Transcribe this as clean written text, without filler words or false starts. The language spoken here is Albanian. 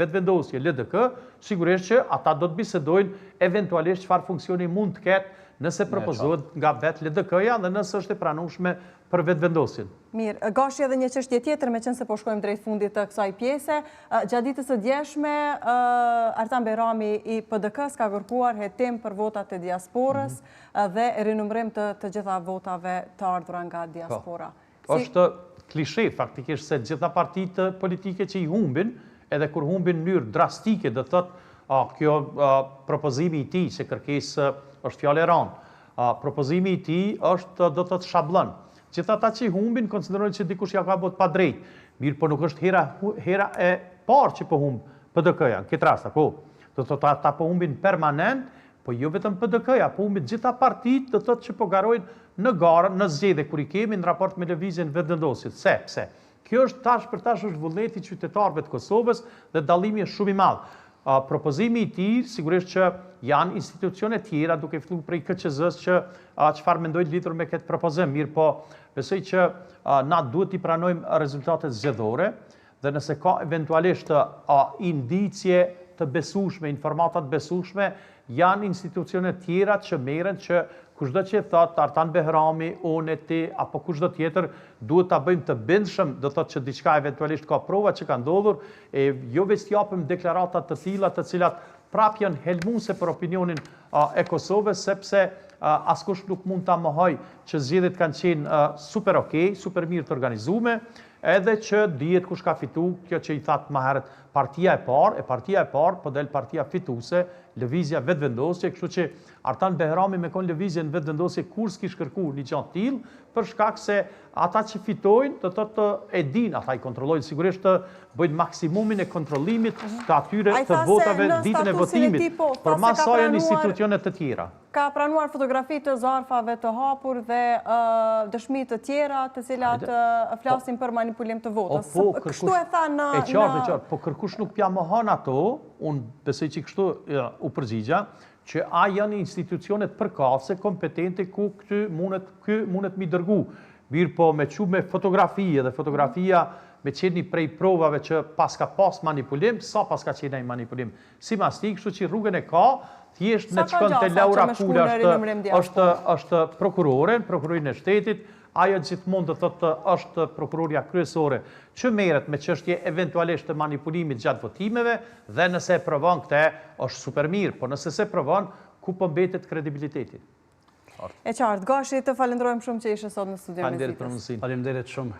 vetëvendosje LDK, sigurisht që ata do të bisedojnë eventualisht çfarë funksioni mund të ketë nëse propozohet nga vetë LDK-ja dhe nëse është e pranueshme për vetëvendosjen. Mirë, gashi edhe një çështje tjetër, me qenë se po shkojmë drejt fundit të kësaj pjese. Gjatë ditës së djeshme, Artan Bejrami i PDK-s ka kërkuar hetim për votat e diasporës dhe rinumërim të gjitha votave të ardhura nga diaspora. Është klishe faktikisht se gjitha partitë politike që i humbin, edhe kur humbin në mënyrë drastike, do thotë kjo propozimi i tij që kërkesë është fjalë e rëndë. Propozimi i tij është do të thotë shablon. Gjithë ata që i humbin konsiderojnë që dikush ja ka bërë pa drejt. Mirë, po nuk është hera e parë që po humb PDK-ja, në këtë rast, po. Do thotë ata po humbin permanent, po jo vetëm PDK-ja, po humbin gjitha partitë, do thotë që po garojnë në garë, në zgjedhje kur i kemi në raport me lëvizjen vetëvendosjes. Sepse kjo është tash për tash është vullneti i qytetarëve të Kosovës dhe dallimi është shumë i madh. Propozimi i tij sigurisht që janë institucione tjera duke filluar prej KQZ-s që çfarë mendojnë lidhur me këtë propozim. Mirë, po besoj që na duhet i pranojmë rezultatet zgjedhore dhe nëse ka eventualisht indicje të besueshme, informata të besueshme, janë institucione tjera që merren që kushdo që thot Artan Bejrami, unë ti apo kushdo tjetër, duhet ta bëjmë të bindshëm, do thotë që diçka eventualisht ka prova që ka ndodhur, e jo vetë japim deklarata të tilla të cilat prap janë helmuese për opinionin e Kosovës, sepse askush nuk mund ta mohoj që zgjedhjet kanë qenë super okay, super mirë të organizuara, edhe që dihet kush ka fituar, kjo që i thatë më herët partia e parë, po del partia fituese, lëvizja vetëvendosje, kështu që Artan Bejrami me kon lëvizjen vetëvendosje kur s'kish kërkuar një gjë të tillë, për shkak se ata që fitojnë, do thotë e dinë, ata i kontrollojnë sigurisht të bëjnë maksimumin e kontrollimit të atyre të votave ditën e votimit, por mas sa janë institucione të tjera. Ka pranuar fotografi të zarfave të hapur dhe dëshmi të tjera të cilat flasin për manipulim të votës. Kështu e tha në... E qartë, po kërkush nuk pja mohon ato, unë besoj që kështu u përgjigja, që a janë institucionet përkatëse kompetente ku ky mundet mi dërgu. Mirë po me që me fotografie dhe fotografia me qeni prej provave që pas ka pas manipulim, sa pas ka qeni manipulim. Si mas ti, kështu që rrugën e ka, thjesht në të shkën të Laura Kula është prokurorin e shtetit, ajo gjithmonë do thotë është prokuroria kryesore që merret me çështje eventualisht të manipulimit gjatë votimeve dhe nëse e provon këtë është super mirë, por nëse se provon, ku po mbetet kredibiliteti? E qartë, Gashi, të falenderojmë shumë që ishe sot në studion e Zitës. Faleminderit shumë.